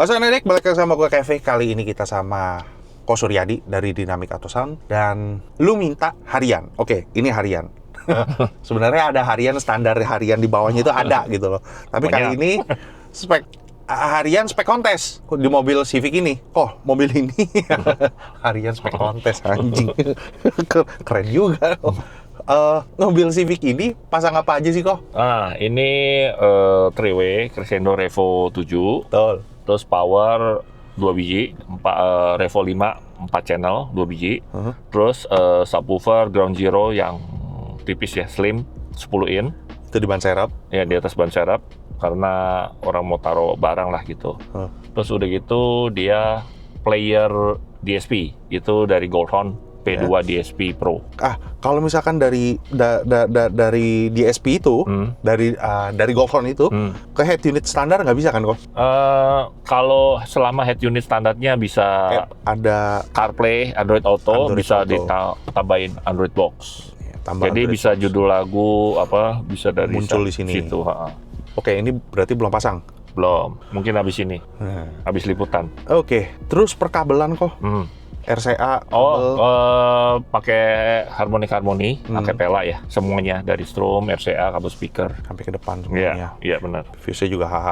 Halo Nenek, balik lagi sama gue Kevin. Kali ini kita sama Ko Suryadi dari Dynamic Auto Sound. Dan lu minta harian. Oke, ini harian. Sebenarnya ada harian, standar harian di bawahnya itu ada gitu loh. Tapi kali ini spek harian spek kontes di mobil Civic ini. Oh, mobil ini harian spek kontes, anjing. Keren juga. Mobil Civic ini pasang apa aja sih kok? Ini 3W Crescendo Revo 7. Betul. Terus power 2 biji, Revo 5 4 channel 2 biji. Terus subwoofer Ground Zero yang tipis ya, slim 10 in. Itu di ban serep? Ya, di atas ban serep karena orang mau taruh barang lah gitu. Terus udah gitu dia player DSP itu dari Goldhorn P2 DSP Pro. Kalau misalkan dari DSP itu, dari Goldhorn itu ke head unit standar nggak bisa kan kok? Kalau selama head unit standarnya bisa ada CarPlay, Android Auto, Android bisa Auto. ditambahin Android Box. tambah Jadi Android bisa Box. judul lagu apa bisa dari Muncul di sini. situ. Oke, ini berarti belum pasang. Belum, mungkin habis ini, habis liputan. Oke, terus perkabelan kok RCA kabel. Pakai harmoni, acapella ya, semuanya dari strom, RCA, kabel speaker. Sampai ke depan semuanya. Iya benar. Fuse-nya juga HH.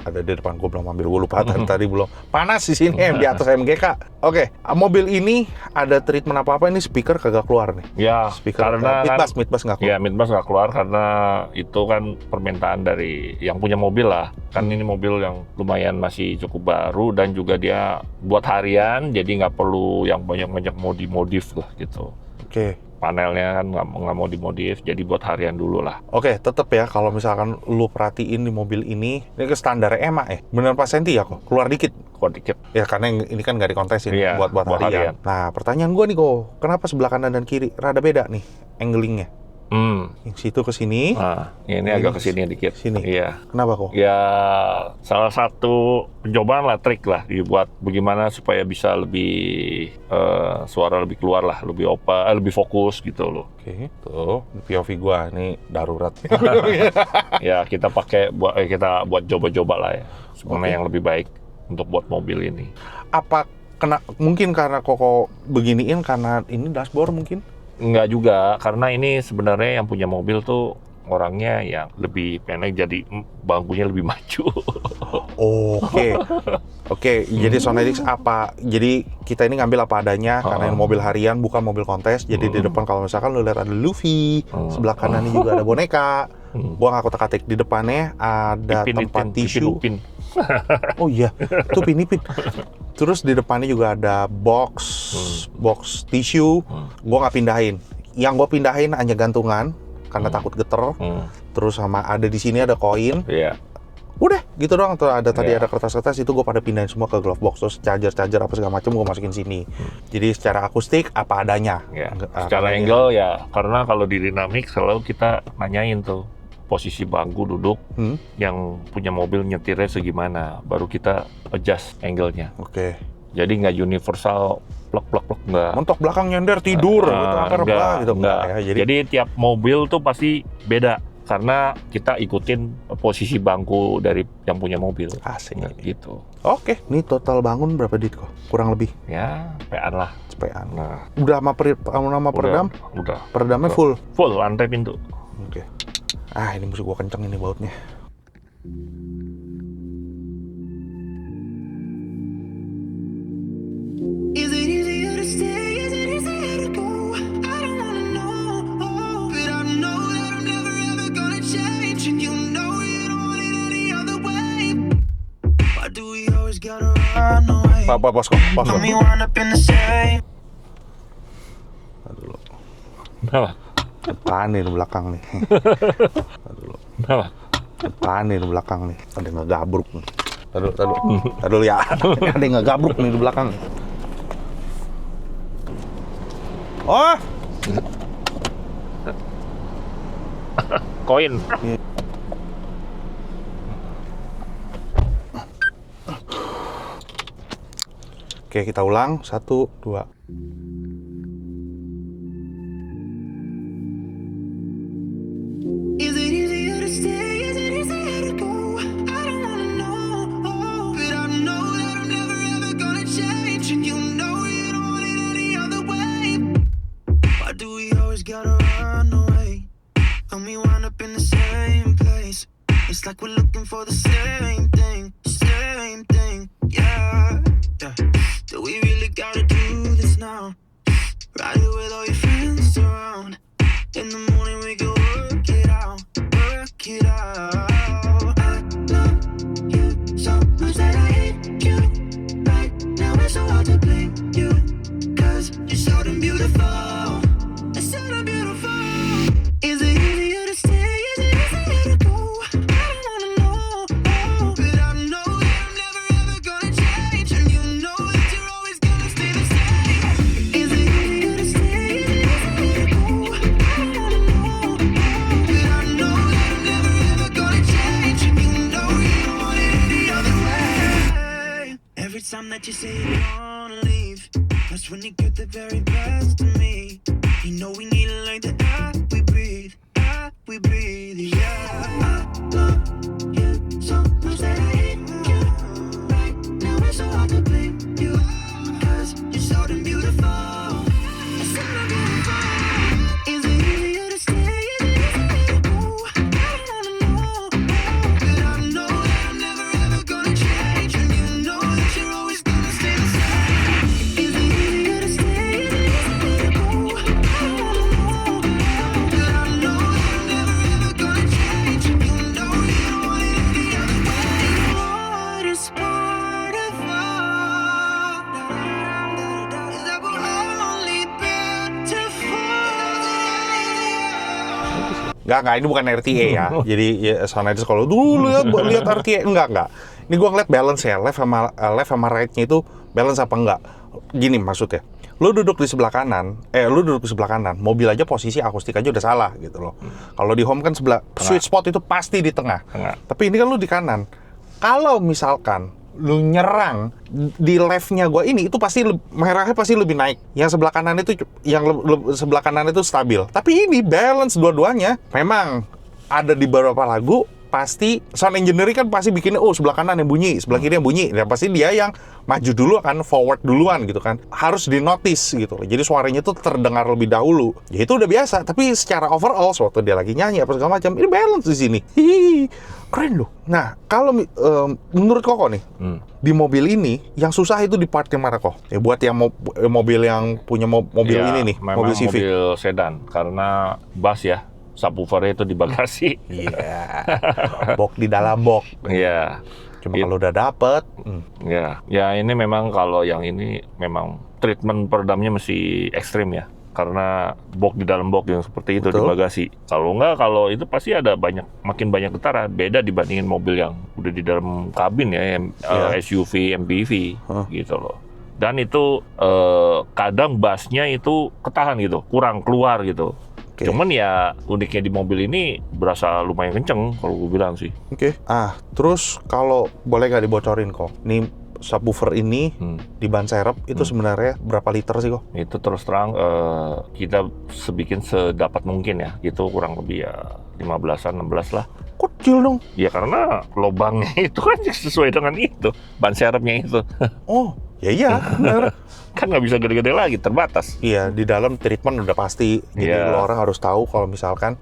Ada di depan, gue belum ambil, gue lupa tadi belum. Panas di sini di atas MGK. Oke, mobil ini ada treatment apa-apa, ini speaker kagak keluar nih. Ya, Speaker karena mid-bass nggak keluar. ya mid-bass nggak keluar karena itu kan permintaan dari yang punya mobil lah. Kan ini mobil yang lumayan masih cukup baru dan juga dia buat harian, jadi nggak perlu yang banyak-banyak modif lah gitu. Oke. Panelnya kan nggak mau dimodif, jadi buat harian dulu lah. Oke, tetep ya kalau misalkan lu perhatiin di mobil ini ke standar EMA bener 4 senti ya kok? Keluar dikit? Keluar dikit. Ya karena ini kan nggak dikontesin Iya, buat buat harian. harian. Nah, pertanyaan gue nih kok, kenapa sebelah kanan dan kiri rada beda nih anglingnya? Yang situ ke sini. Nah, ini agak kesini dikit. Sini. Iya. Kenapa kok? Ya salah satu pencobaan lah, trik lah dibuat bagaimana supaya bisa lebih suara lebih keluar lah, lebih lebih fokus gitu loh. Oke, tuh POV gua nih darurat. Ya kita pakai kita buat coba-coba lah ya, sebenarnya yang lebih baik untuk buat mobil ini. Apa mungkin karena koko beginiin karena ini dashboard mungkin? Enggak juga, karena ini sebenarnya yang punya mobil tuh orangnya yang lebih pendek, jadi bangkunya lebih maju. Oke, jadi Sonedix apa? Jadi kita ini ngambil apa adanya karena ini mobil harian bukan mobil kontes. Jadi di depan kalau misalkan lu lihat ada Luffy, sebelah kanan ini juga ada boneka. Gua nggak kotak-katik, di depannya ada tempat tisu. Oh iya, itu pinipin. Terus di depannya juga ada box tisu. Gua nggak pindahin. Yang gua pindahin hanya gantungan karena takut geter. Terus sama ada di sini ada koin. Iya. Udah gitu doang. Tuh ada tadi ada kertas-kertas itu gue pada pindahin semua ke glove box. Terus charger apa segala macam gue masukin sini. Jadi secara akustik apa adanya. Ya. Secara angle ya, karena kalau di Dynamic selalu kita nanyain tuh posisi bangku duduk yang punya mobil nyetirnya segimana, baru kita adjust angle-nya. Oke. Jadi nggak universal plek nggak. Mentok belakang nyender tidur gitu apa gitu enggak. ya. Jadi tiap mobil tuh pasti beda karena kita ikutin posisi bangku dari yang punya mobil. Asik gitu. Oke, ini total bangun berapa dit kok? Kurang lebih. Ya, pean lah. Cepean. Nah, Udah sama peredam? Udah. Peredamnya full. Full lantai pintu. Oke. Ini mesti gua kenceng ini bautnya. Is it easier to stay? Is it easier to go? I don't wanna know, but I know that I'm never ever gonna change, and you know you don't want it any other way. Why do we always gotta run away? Pos kok. When we wind up in the same. Dulu. Kenapa? Depan nih di belakang nih. Dulu. Kenapa? Depan nih di belakang nih. Ada yang ngegabruk nih. Tadul ya. Ada yang ngegabruk nih di belakang. Oh, Koin. oke kita ulang 1, 2. Is it easier to stay? Is it easier to go? I don't wanna know, but I know for the same thing, yeah, yeah. Do we really gotta do this now? Ride it with all your friends around. In the morning we go work it out, work it out. I love you so much that I hate you. Right now it's so hard to blame you, 'cause you're so damn beautiful. It's so damn beautiful. Is it easier to stay? Is it easier to go? I don't wanna know, but I know that I'm never ever gonna change, and you know that you're always gonna stay the same. Is it easier to stay? Is it easier to go? I don't wanna know, but I know that I'm never ever gonna change, and you know you don't want it any other way. Every time that you say you wanna leave, that's when you get the very best of me. You know we need to learn the air we breathe, yeah. I love you so much that I hate you. Right now it's so hard to blame you, 'cause you're so damn beautiful. It's so damn beautiful. Is it easier to stay? Is it easier to go? I don't wanna know, but I know that I'm never ever gonna change, and you know that you're always gonna stay the same. Is it easier to stay? Is it easier to go? I don't wanna know, but I know that I'm never ever gonna change, and you know you don't want it any other way. What is part of all is that we're only built to fall. Enggak, ini bukan RTA ya. Jadi ya, Sonidus kalau dulu lihat RTA enggak. Ini gua ngeliat balance ya, left sama right-nya itu balance apa enggak. Gini maksudnya. Lu duduk di sebelah kanan, mobil aja posisi akustik aja udah salah gitu loh. Kalau di home kan sebelah sweet spot itu pasti di tengah. Tapi ini kan lu di kanan. Kalau misalkan lu nyerang di left-nya gua ini, itu pasti merahnya pasti lebih naik. Yang sebelah kanan itu sebelah kanan itu stabil. Tapi ini balance dua-duanya. Memang ada di beberapa lagu pasti sound engineering kan pasti bikinnya sebelah kanan yang bunyi, sebelah kiri yang bunyi. Dan pasti dia yang maju dulu kan, forward duluan gitu kan. Harus di notice gitu. Jadi suaranya tuh terdengar lebih dahulu. Ya itu udah biasa, tapi secara overall waktu dia lagi nyanyi apa segala macam, ini balance di sini. Hihihi. Keren loh. Nah, kalau menurut Koko nih, di mobil ini yang susah itu di part yang mana kok? Ya buat yang mobil yang punya mobil Ya, ini nih, memang mobil Civic. mobil sedan karena bass ya, subwoofernya itu di bagasi. Iya. Box di dalam box. Iya. Cuma kalau udah dapet, Ya ini memang kalau yang ini memang treatment peredamnya mesti ekstrim ya. Karena box di dalam box yang seperti itu di Betul. bagasi. Kalau enggak, kalau itu pasti ada makin banyak getaran. Beda dibandingin mobil yang udah di dalam kabin ya, SUV, MPV gitu loh. Dan itu kadang bassnya itu ketahan gitu, kurang keluar gitu. Oke. Cuman ya uniknya di mobil ini berasa lumayan kenceng kalau gue bilang sih. Oke. Terus kalau boleh nggak dibocorin kok? Nih subwoofer ini di ban serep itu sebenarnya berapa liter sih kok? Itu terus terang kita sebikin sedapat mungkin ya. Itu kurang lebih ya 15-an, 16 lah. Kecil dong. Ya karena lubangnya itu kan sesuai dengan itu, ban serepnya itu. Oh, ya iya, benar. Kan nggak bisa gede-gede lagi, terbatas. Iya, di dalam treatment udah pasti. Jadi lo orang harus tahu kalau misalkan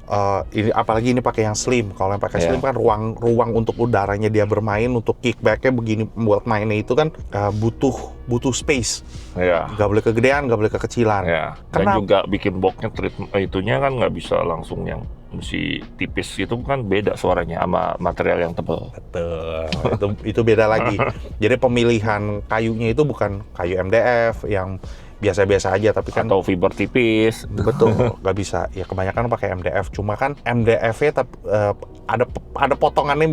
ini apalagi ini pakai yang slim. Kalau yang pakai slim kan ruang untuk udaranya dia bermain, untuk kickbacknya begini buat mainnya itu kan butuh space. Ya. Nggak boleh kegedean, nggak boleh kekecilan. Ya. Dan juga bikin boxnya treatment itunya kan nggak bisa langsung yang mesti tipis, itu kan beda suaranya sama material yang tebal. Betul. itu beda lagi. Jadi pemilihan kayunya itu bukan kayu MDF yang biasa-biasa aja, tapi kan atau fiber tipis. betul, nggak bisa. Ya kebanyakan pakai MDF. Cuma kan MDF-nya ada potongannya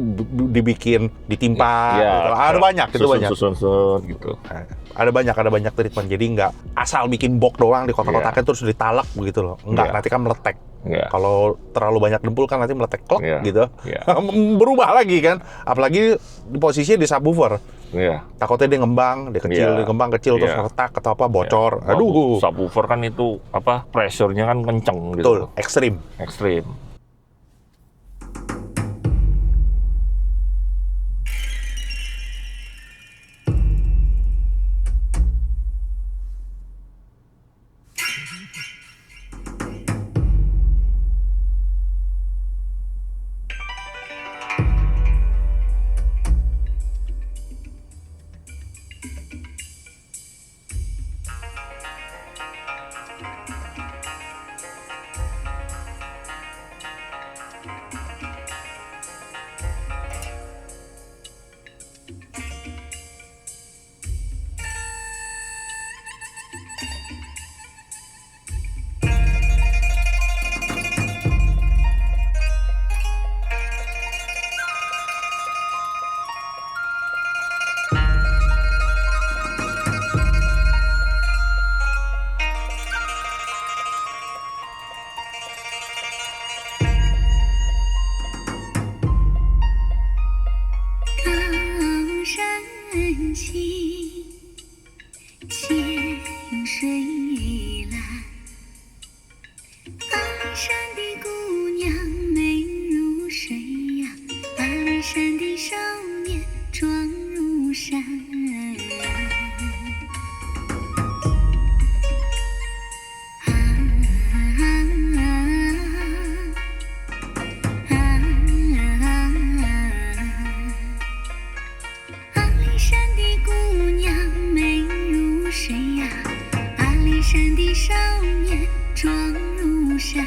dibikin ditimpa. Ya, gitu. Ada banyak, itu banyak. Susun gitu. Nah, ada banyak treatment. Jadi nggak asal bikin box doang di kotak-kotaknya terus ditalak begitu loh. Nggak, nanti kan meletek. Kalau terlalu banyak dempul kan nanti meletek klok gitu. Berubah lagi kan. Apalagi di posisinya di subwoofer. Takutnya dia ngembang, dia kecil, kecil terus retak atau apa bocor. Aduh. Subwoofer kan itu pressure-nya kan kenceng gitu. Betul, ekstrim. 且用水蓝。阿里山的姑娘美如水呀，阿里山的少年壮如山。阿里山的姑娘美如水呀，阿里山的少年壮如山。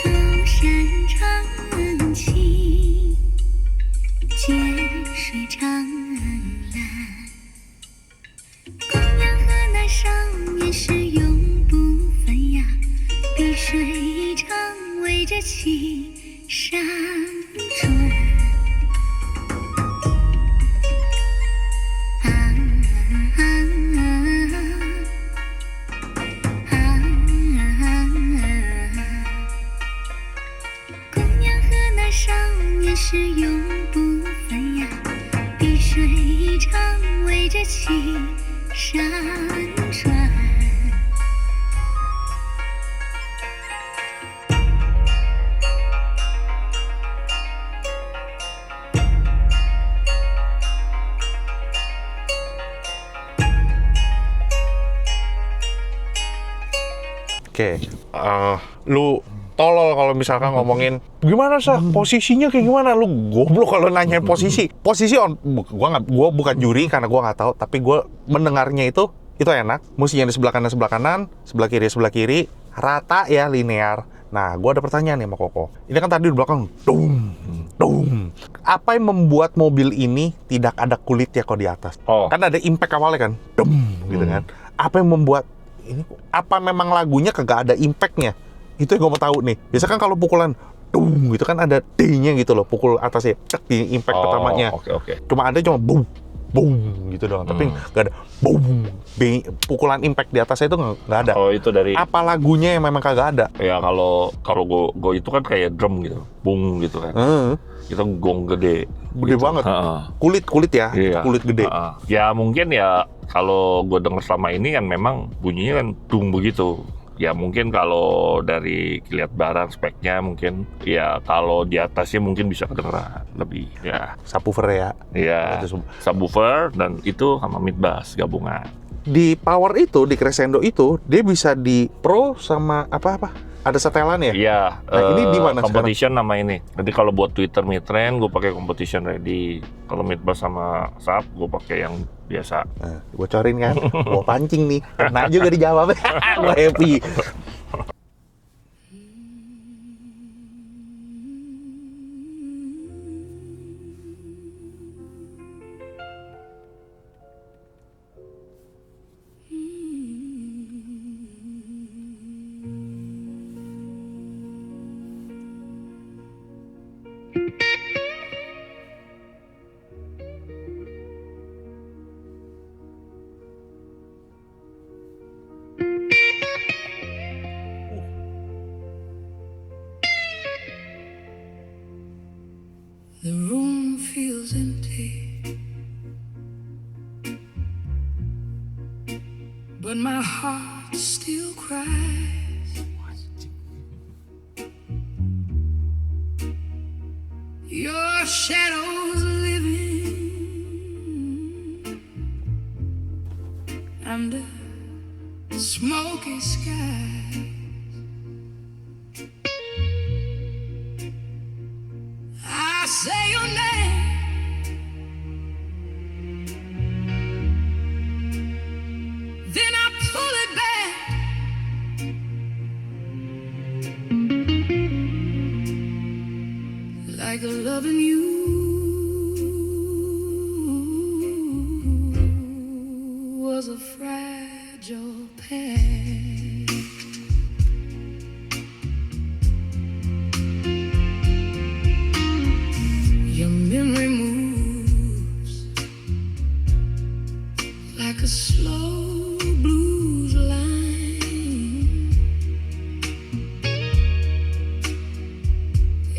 高山长青，涧水长蓝。姑娘和那少年是永不分呀，碧水长围着青山转。姑娘和那少年是永不分呀，碧水长围着青山转。Oke, lu tolol kalau misalkan ngomongin gimana sih posisinya kayak gimana, lu goblok kalau nanyain posisi on. Gua bukan juri karena gua nggak tahu, tapi gua mendengarnya itu enak. Musiknya di sebelah kanan, sebelah kiri rata ya, linear. Nah, gua ada pertanyaan nih sama Koko. Ini kan tadi di belakang dum. Apa yang membuat mobil ini tidak ada kulitnya kok di atas? Kan ada impact awalnya kan, gitu kan. Apa yang membuat ini, apa memang lagunya kagak ada impactnya? Itu yang gue mau tahu nih. Biasa kan kalau pukulan dung gitu kan ada D-nya gitu loh, pukul atasnya cek di impact pertamanya. Oke. Cuma boom gitu doang. Tapi nggak ada boom. Pukulan impact di atasnya itu nggak ada. Oh, itu dari Apa lagunya yang memang kagak ada? ya kalau go itu kan kayak drum gitu, bung gitu kan. Itu gong gede gitu. Banget. Kulit ya, Iya. kulit gede. Ya mungkin ya kalau gue denger selama ini kan memang bunyinya kan dung begitu. Ya mungkin kalau dari lihat barang speknya mungkin ya kalau di atasnya mungkin bisa kedengeran lebih ya. Subwoofer ya. Iya, subwoofer dan itu sama mid bass gabungan. Di power itu, di crescendo itu, dia bisa di pro sama apa-apa. Ada setelan ya? Iya. Nah, ini di mana competition nama ini. Jadi kalau buat Twitter mid-range gue pakai competition ready. Kalau mid bass sama sub gue pakai yang biasa. Nah, bocorin kan, gua pancing nih, kena juga dijawab. Gua happy. The room feels empty, but my heart still cries. Your shadow's living under smoky skies. I say your name, then I pull it back. Like loving you was a fragile pact.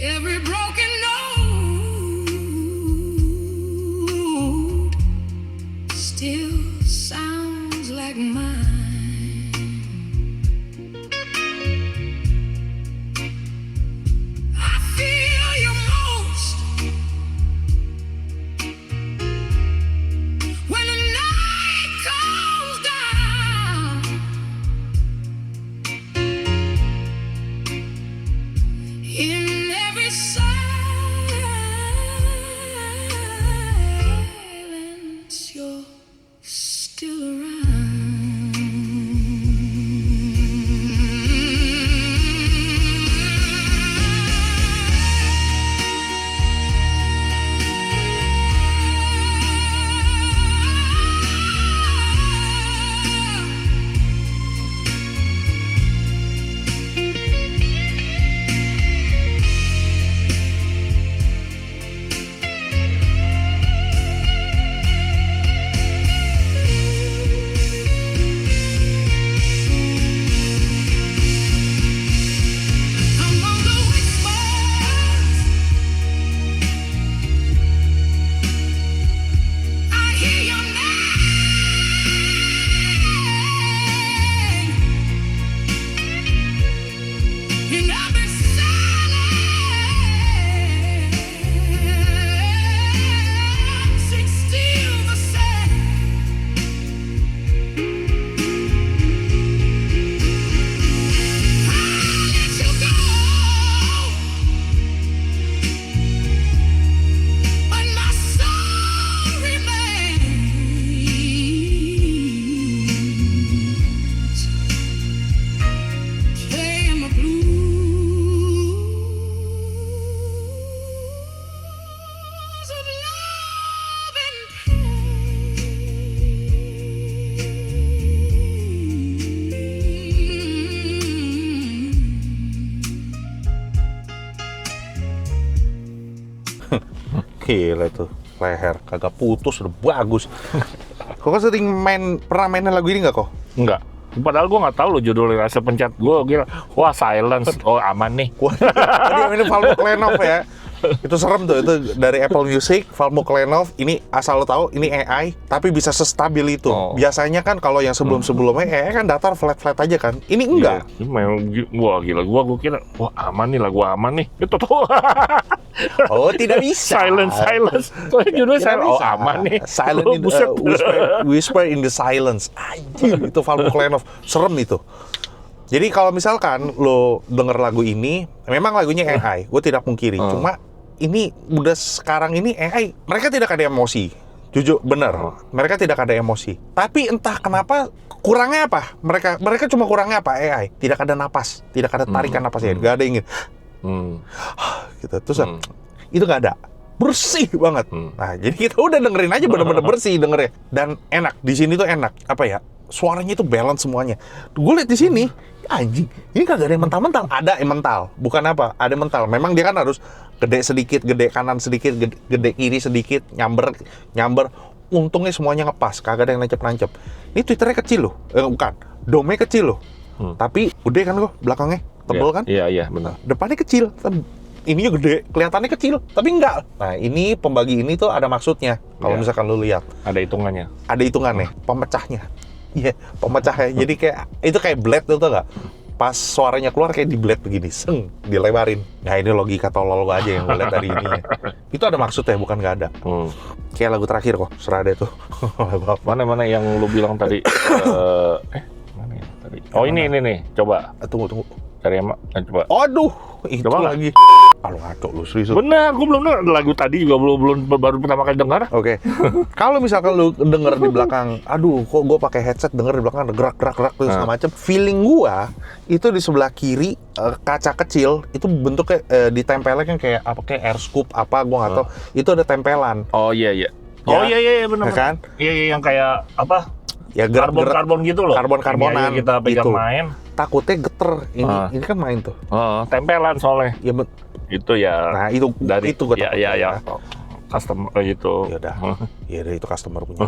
Every broken note still sounds like mine. I feel you most when the night comes down. In every silence, you're still around. Among the whispers, I hear your name. In every silence, it's still the same. I let you go, but my soul remains. Playing my blues of love and pain. Gila tuh, leher kagak putus, udah bagus. Kok sering pernah mainin lagu ini nggak kok? Enggak. Padahal gue nggak tahu lo judulnya Rasa Pencet. Gue kira, wah silence, oh aman nih. Wah, tadi ini Valmo Klenov ya. Itu serem tuh, itu dari Apple Music, Valmo Klenov. Ini asal lo tahu, ini AI, tapi bisa sestabil itu. Oh. Biasanya kan kalau yang sebelum-sebelumnya AI kan datar flat-flat aja kan. Ini enggak. Iya, wah gila, gue kira, wah aman nih, lagu aman nih. Itu tuh. Oh, tidak bisa. silence. Tuh judulnya Tidak silence. Oh bisa. aman nih. Silent Oh, in buset. whisper in the silence. Anjir, itu Valmo Klenov. Serem itu. Jadi kalau misalkan lo denger lagu ini, memang lagunya AI, gue tidak pungkiri. Cuma ini udah sekarang ini AI, mereka tidak ada emosi. Jujur, bener. Mereka tidak ada emosi. Tapi entah kenapa kurangnya apa? Mereka cuma kurangnya apa AI? Tidak ada napas, tidak ada tarikan napasnya, nggak ada ingin. Gitu. Terus itu nggak ada. Bersih banget. Nah, jadi kita udah dengerin aja bener-bener bersih dengernya. Dan enak. Di sini tuh enak. Apa ya? Suaranya itu balance semuanya. Gue liat di sini, anjing, ini kagak ada yang mental-mental. Ada yang mental. Bukan apa? Ada yang mental. Memang dia kan harus gede sedikit, gede kanan sedikit, gede kiri sedikit, nyamber. Untungnya semuanya ngepas. Kagak ada yang nancep-nancep. Ini Twitternya kecil loh. Bukan. Domnya kecil loh. Tapi gede kan kok belakangnya. Tebel kan? Iya, benar. Depannya kecil. Ininya gede, kelihatannya kecil, tapi enggak. Nah, ini pembagi ini tuh ada maksudnya. Kalau Iya. misalkan lu lihat, Ada hitungannya. ada hitungannya, pemecahnya. Iya, pemecahnya. Jadi kayak itu kayak blade tuh nggak? Pas suaranya keluar kayak di blade begini, seng, dilebarin. Nah, ini logika tolol gua aja yang gue lihat dari ininya. Itu ada maksudnya, bukan nggak ada. Kayak lagu terakhir kok, Serade tuh. Lagu apa? Mana yang lu bilang tadi? Mana ya tadi? Oh ini nih, coba Tunggu. cari yang coba. Aduh, itu Coba nggak? lagi. Kalau ngaco lu serius. Benar, gue belum denger lagu tadi juga belum baru pertama kali dengar. Oke. Kalau misalkan lu denger di belakang, aduh kok gue pakai headset denger di belakang ada gerak terus segala macam. Feeling gua itu di sebelah kiri kaca kecil itu bentuknya ditempelnya kan kayak apa kayak air scoop apa gua nggak tahu. Itu ada tempelan. Oh iya. Oh iya benar. Ya kan? Iya yang kayak apa? Ya Karbon gitu loh. Karbon-karbonan Yang kita pegang gitu. main. Takutnya geter. Ini kan main tuh. Tempelan soalnya. Ya Itu ya. nah itu dari itu gua takut. ya. Customer gitu. Ya udah. Ya udah itu customer punya.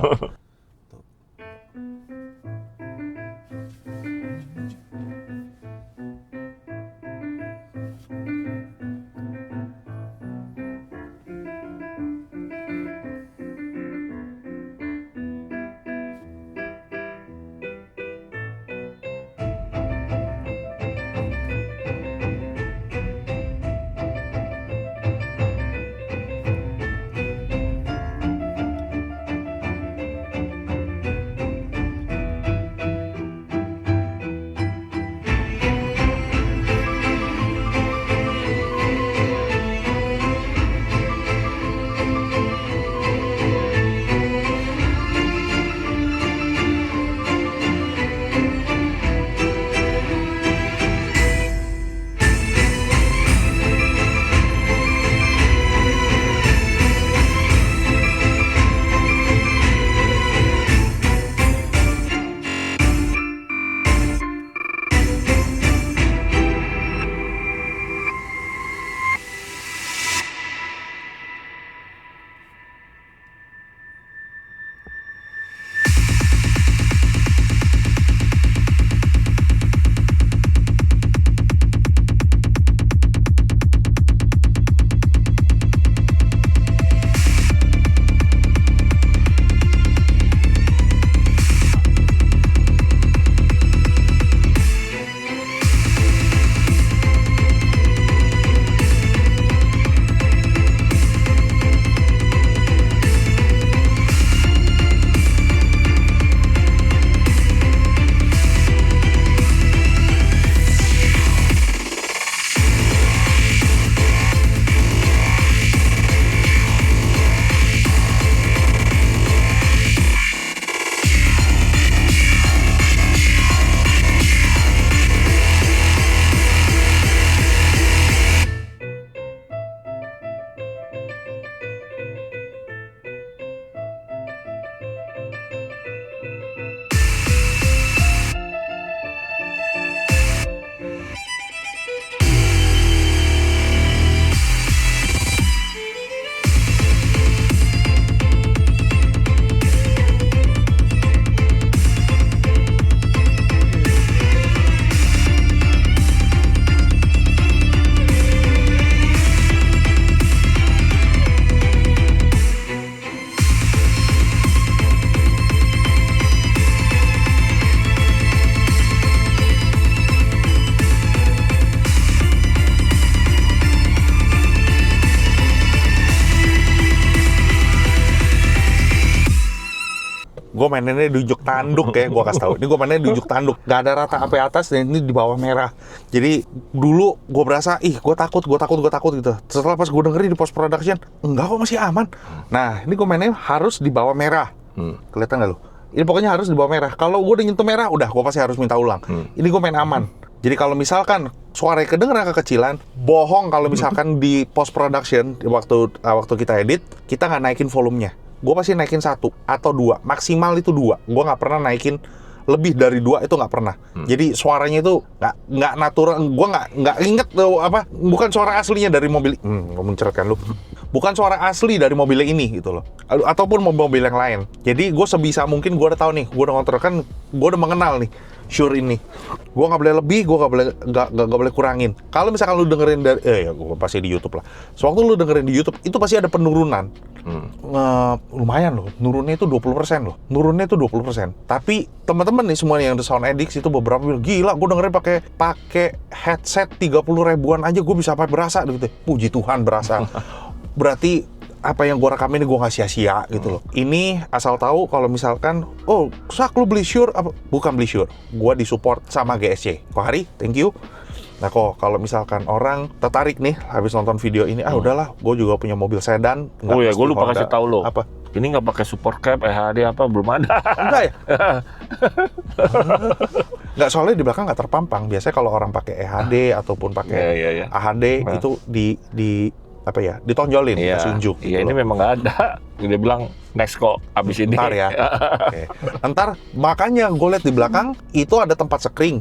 Gue mainnya di ujung tanduk ya, gue kasih tahu. Ini gue mainnya di ujung tanduk, gak ada rata api atas dan ini di bawah merah. Jadi dulu gue berasa, gue takut gitu. Setelah pas gue dengerin di post production, enggak kok masih aman. Nah ini gue mainnya harus di bawah merah. Kelihatan nggak lu? Ini pokoknya harus di bawah merah. Kalau gue udah nyentuh merah, udah gue pasti harus minta ulang. Ini gue main aman. Jadi kalau misalkan suaranya kedengeran kekecilan, bohong kalau misalkan di post production waktu kita edit, kita nggak naikin volumenya. Gue pasti naikin 1 atau 2, maksimal itu 2. Gue nggak pernah naikin lebih dari 2, itu nggak pernah. Jadi suaranya itu nggak natural. Gue nggak inget apa, bukan suara aslinya dari mobil. Mencerahkan lu. Bukan suara asli dari mobil ini gitu loh, ataupun mobil yang lain. Jadi gue sebisa mungkin gue udah tahu nih, gue udah ngontrol kan, gue udah mengenal nih Shure ini. Gue nggak boleh lebih, gue nggak boleh kurangin. Kalau misalkan lu dengerin dari, ya gue pasti di YouTube lah. Sewaktu lu dengerin di YouTube, itu pasti ada penurunan. Lumayan loh, nurunnya itu 20% loh. Nurunnya itu 20%. Tapi teman-teman nih semua yang The Sound Addicts itu beberapa bilang, gila, gue dengerin pakai headset 30 ribuan aja gue bisa berasa gitu. Puji Tuhan berasa. Berarti apa yang gue rekam ini gue nggak sia-sia gitu loh. Ini asal tahu kalau misalkan, Sak lu beli Shure, bukan beli Shure, gue disupport sama GSC. Kok Hari, thank you. Nah kok kalau misalkan orang tertarik nih habis nonton video ini, udahlah, gue juga punya mobil sedan. Oh ya, gue lupa kasih tahu lo. Apa? Ini nggak pakai support cab, EHD apa belum ada. Enggak ya? Nggak, soalnya di belakang nggak terpampang. Biasanya kalau orang pakai EHD ataupun pakai AHD itu di apa ya, ditonjolin, dikasih unjuk. Iya, ini memang nggak ada. Dia bilang next kok abis ini. Ntar ya. Okay. Ntar makanya gue lihat di belakang itu ada tempat sekring.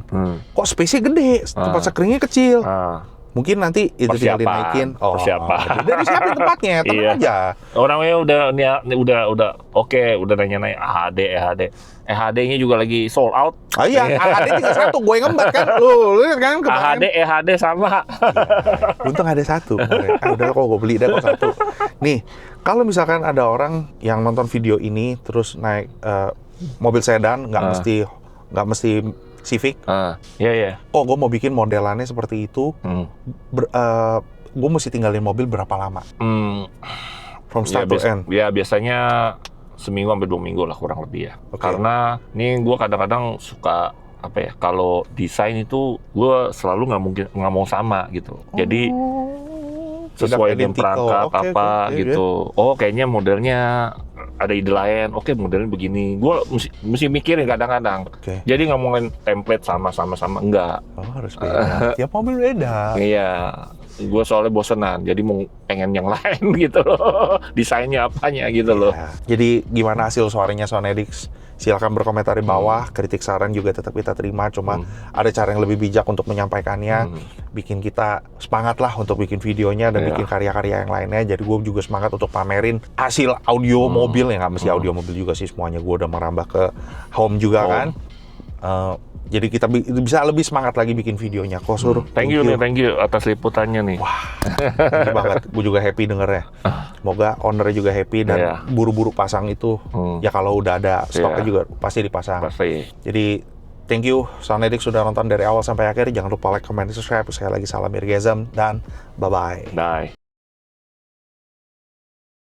Kok space-nya gede, tempat sekringnya kecil. Mungkin nanti itu tinggal dinaikin. Persiapan. Udah disiapin tempatnya, tenang aja. Orangnya udah oke, udah nanya-nanya EHD-nya juga lagi sold out. Iya, AHD tinggal 1, gue yang ngembat kan. Lu lihat kan kemarin. EHD sama. Untung ada 1. Udah kok gue beli dah kok 1. Nih, kalau misalkan ada orang yang nonton video ini terus naik mobil sedan, nggak mesti Civic. Iya. Oh, gue mau bikin modelannya seperti itu. Gue mesti tinggalin mobil berapa lama? From start to end. Ya biasanya seminggu sampai 2 minggu lah kurang lebih ya. Okay. Karena ini gue kadang-kadang suka apa ya? Kalau desain itu gue selalu nggak mau sama gitu. Jadi sesuai dengan perangkat gitu. Oh kayaknya modelnya ada ide lain. Oke, modelnya begini. Gue mesti mikirin kadang-kadang. Jadi ngomongin template sama enggak. Oh, harus beda. Tiap mobil beda. Iya. Gue soalnya bosenan, jadi mau pengen yang lain gitu loh. Desainnya apanya gitu loh. Jadi gimana hasil suaranya Sound Addicts? Silakan berkomentar di bawah. Kritik saran juga tetap kita terima. Cuma ada cara yang lebih bijak untuk menyampaikannya. Bikin kita semangat lah untuk bikin videonya dan bikin karya-karya yang lainnya. Jadi gue juga semangat untuk pamerin hasil audio mobil. Ya nggak mesti audio mobil juga sih semuanya. Gue udah merambah ke home juga kan. Jadi kita bisa lebih semangat lagi bikin videonya. Kosur, thank you atas liputannya nih. Wah, thank you banget. Gue juga happy dengernya. Semoga ownernya juga happy dan buru-buru pasang itu. Ya kalau udah ada stoknya juga pasti dipasang. Pasti. Jadi thank you Sound Addicts sudah nonton dari awal sampai akhir. Jangan lupa like, comment, subscribe. Sekali lagi salam Irgazam dan bye-bye. Bye.